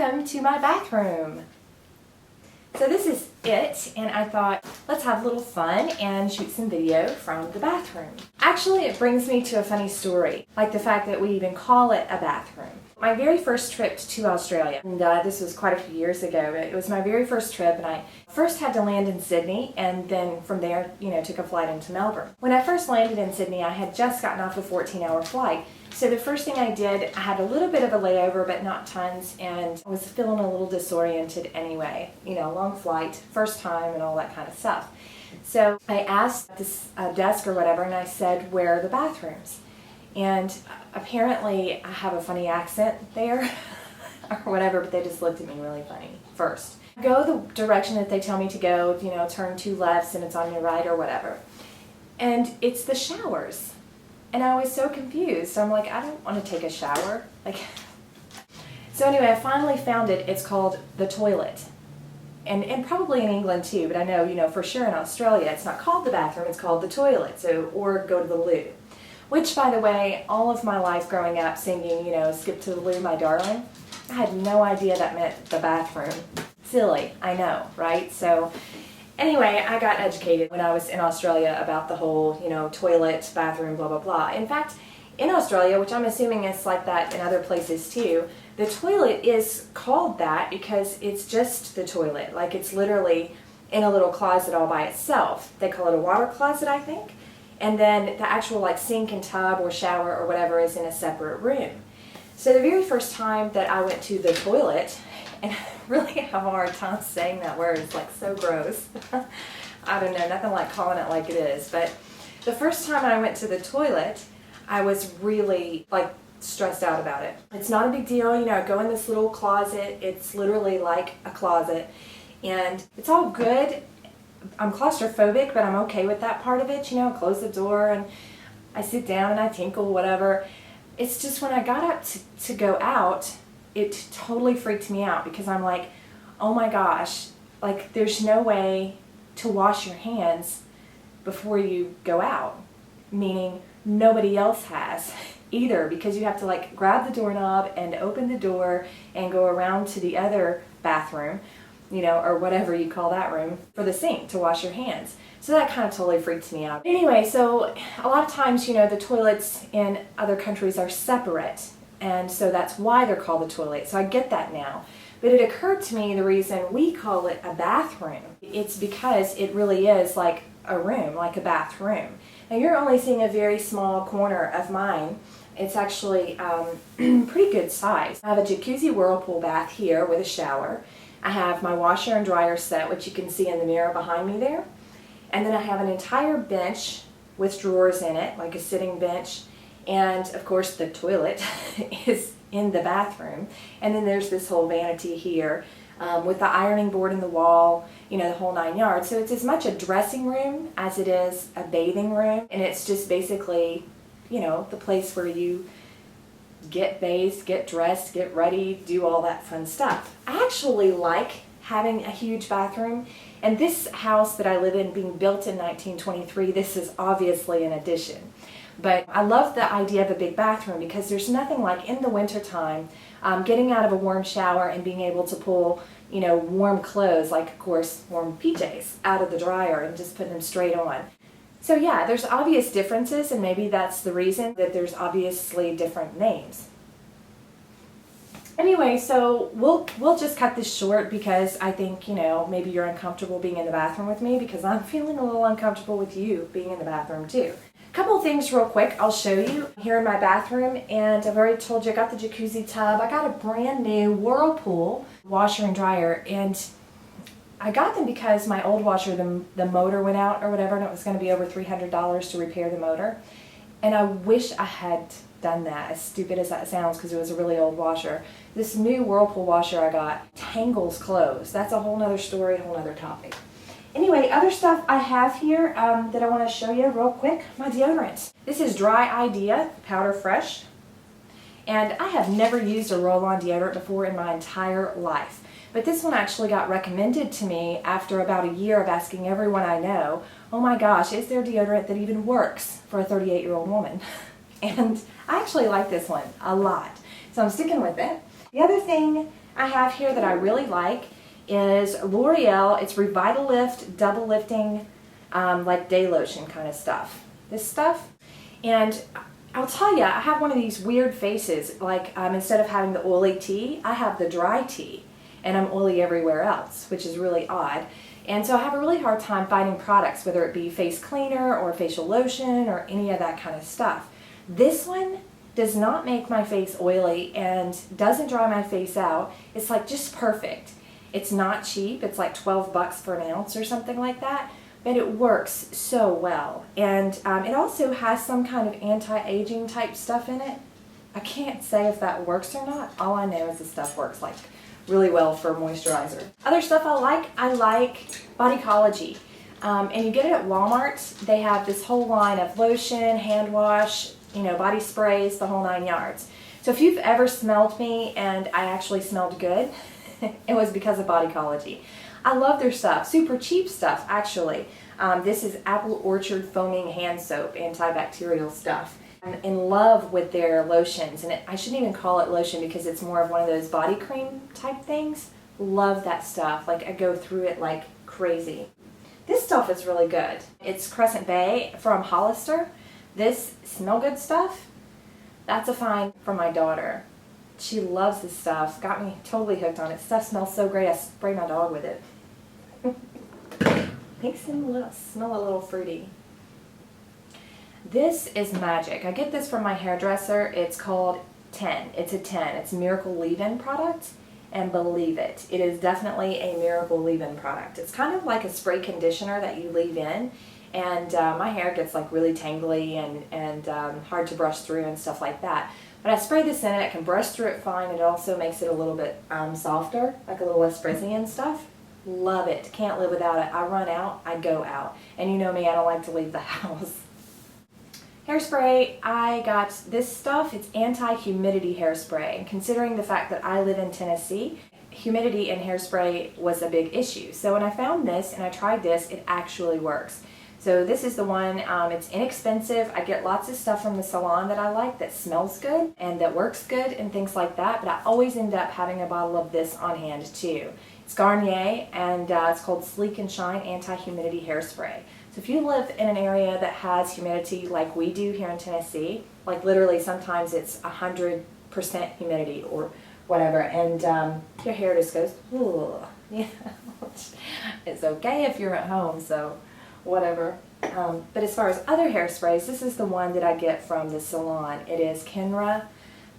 welcome to my bathroom. So this is it, and I thought, let's have a little fun and shoot some video from the bathroom. Actually, it brings me to a funny story, like the fact that we even call it a bathroom. My very first trip to Australia, and this was quite a few years ago, it was my very first trip, and I first had to land in Sydney, and then from there, took a flight into Melbourne. When I first landed in Sydney, I had just gotten off a 14-hour flight. So the first thing I did, I had a little bit of a layover, but not tons, and I was feeling a little disoriented anyway. Long flight, first time, and all that kind of stuff. So I asked this desk or whatever, and I said, where are the bathrooms? And apparently I have a funny accent there, or whatever, but they just looked at me really funny first. Go the direction that they tell me to go, turn 2 lefts and it's on your right or whatever. And it's the showers. And I was so confused. So I'm like, I don't want to take a shower. So anyway, I finally found it. It's called the toilet. And probably in England too, but I know, for sure in Australia, it's not called the bathroom, it's called the toilet. Or go to the loo. Which, by the way, all of my life growing up singing, skip to the loo, my darling, I had no idea that meant the bathroom. Silly, I know, right? So anyway, I got educated when I was in Australia about the whole, toilet, bathroom, blah, blah, blah. In fact, in Australia, which I'm assuming is like that in other places too, the toilet is called that because it's just the toilet. Like it's literally in a little closet all by itself. They call it a water closet, I think. And then the actual sink and tub or shower or whatever is in a separate room. So the very first time that I went to the toilet, and I really have a hard time saying that word, it's so gross. I don't know, nothing like calling it like it is. But the first time I went to the toilet, I was really stressed out about it. It's not a big deal, I go in this little closet, it's literally like a closet, and it's all good. I'm claustrophobic, but I'm okay with that part of it, I close the door and I sit down and I tinkle, whatever. It's just when I got up to go out, it totally freaked me out because I'm like, oh my gosh, there's no way to wash your hands before you go out, meaning nobody else has either, because you have to grab the doorknob and open the door and go around to the other bathroom, or whatever you call that room, for the sink to wash your hands. So that kind of totally freaks me out. Anyway, so a lot of times, the toilets in other countries are separate, and so that's why they're called the toilet. So I get that now. But it occurred to me the reason we call it a bathroom, it's because it really is like a room, like a bathroom. Now you're only seeing a very small corner of mine. It's actually pretty good size. I have a jacuzzi whirlpool bath here with a shower. I have my washer and dryer set, which you can see in the mirror behind me there. And then I have an entire bench with drawers in it, like a sitting bench. And of course the toilet is in the bathroom. And then there's this whole vanity here with the ironing board in the wall, the whole 9 yards. So it's as much a dressing room as it is a bathing room. And it's just basically, the place where you get bathed, get dressed, get ready, do all that fun stuff. I actually like having a huge bathroom, and this house that I live in being built in 1923, this is obviously an addition. But I love the idea of a big bathroom because there's nothing like in the wintertime getting out of a warm shower and being able to pull warm clothes, like of course warm PJs, out of the dryer and just putting them straight on. So yeah, there's obvious differences, and maybe that's the reason that there's obviously different names. Anyway, so we'll just cut this short because I think, maybe you're uncomfortable being in the bathroom with me because I'm feeling a little uncomfortable with you being in the bathroom too. Couple of things real quick I'll show you here in my bathroom, and I've already told you I got the jacuzzi tub. I got a brand new Whirlpool washer and dryer, and I got them because my old washer, the motor went out or whatever, and it was going to be over $300 to repair the motor. And I wish I had done that, as stupid as that sounds, because it was a really old washer. This new Whirlpool washer I got tangles clothes. That's a whole nother story, a whole nother topic. Anyway, other stuff I have here that I want to show you real quick, my deodorant. This is Dry Idea Powder Fresh. And I have never used a roll-on deodorant before in my entire life. But this one actually got recommended to me after about a year of asking everyone I know, oh my gosh, is there deodorant that even works for a 38-year-old woman? And I actually like this one a lot. So I'm sticking with it. The other thing I have here that I really like is L'Oreal. It's Revitalift Double Lifting like day lotion kind of stuff. This stuff. And I'll tell you, I have one of these weird faces. Like instead of having the oily tea, I have the dry tea. And I'm oily everywhere else, which is really odd. And so I have a really hard time finding products, whether it be face cleaner or facial lotion or any of that kind of stuff. This one does not make my face oily and doesn't dry my face out. It's like just perfect. It's not cheap. It's like 12 bucks for an ounce or something like that, but it works so well. And it also has some kind of anti-aging type stuff in it. I can't say if that works or not. All I know is the stuff works like really well for moisturizer. Other stuff I like Bodycology. And you get it at Walmart. They have this whole line of lotion, hand wash, you know, body sprays, the whole 9 yards. So if you've ever smelled me and I actually smelled good, it was because of Bodycology. I love their stuff. Super cheap stuff, actually. This is Apple Orchard Foaming Hand Soap, antibacterial stuff. I'm in love with their lotions, and I shouldn't even call it lotion because it's more of one of those body cream type things. Love that stuff. Like, I go through it like crazy. This stuff is really good. It's Crescent Bay from Hollister. This smell good stuff, that's a find from my daughter. She loves this stuff. Got me totally hooked on it. Stuff smells so great. I spray my dog with it. Makes him smell a little fruity. This is magic. I get this from my hairdresser. It's called 10. It's a 10. It's Miracle Leave-In product. And believe it, it is definitely a Miracle Leave-In product. It's kind of like a spray conditioner that you leave in. And my hair gets like really tangly and hard to brush through and stuff like that. But I spray this in it. I can brush through it fine. It also makes it a little bit softer, like a little less frizzy and stuff. Love it. Can't live without it. I run out, I go out. And you know me, I don't like to leave the house. Hairspray, I got this stuff. It's anti-humidity hairspray. And considering the fact that I live in Tennessee, humidity in hairspray was a big issue. So when I found this and I tried this, it actually works. So this is the one. It's inexpensive. I get lots of stuff from the salon that I like that smells good and that works good and things like that, but I always end up having a bottle of this on hand too. It's Garnier, and it's called Sleek and Shine Anti-Humidity Hairspray. So if you live in an area that has humidity like we do here in Tennessee, like literally sometimes it's 100% humidity or whatever, and your hair just goes, ooh, yeah. It's okay if you're at home, so whatever. But as far as other hairsprays, this is the one that I get from the salon. It is Kenra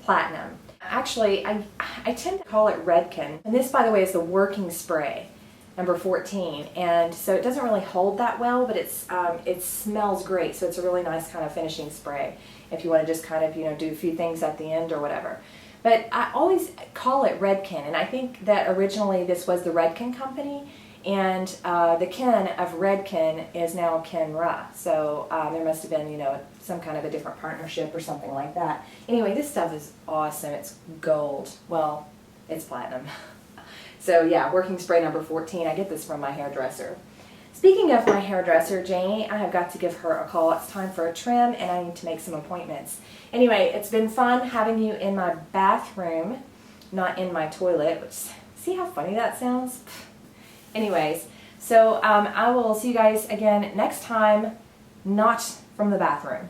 Platinum. Actually, I tend to call it Redken. And this, by the way, is the working spray, number 14. And so it doesn't really hold that well, but it smells great. So it's a really nice kind of finishing spray if you want to just kind of, you know, do a few things at the end or whatever. But I always call it Redken. And I think that originally this was the Redken company. And the Ken of Redken is now Kenra. So there must have been, you know, some kind of a different partnership or something like that. Anyway, this stuff is awesome. It's gold. Well, it's platinum. So yeah, working spray number 14. I get this from my hairdresser. Speaking of my hairdresser, Janie, I have got to give her a call. It's time for a trim and I need to make some appointments. Anyway, it's been fun having you in my bathroom, not in my toilet, which, see how funny that sounds? Anyways, so I will see you guys again next time, not from the bathroom.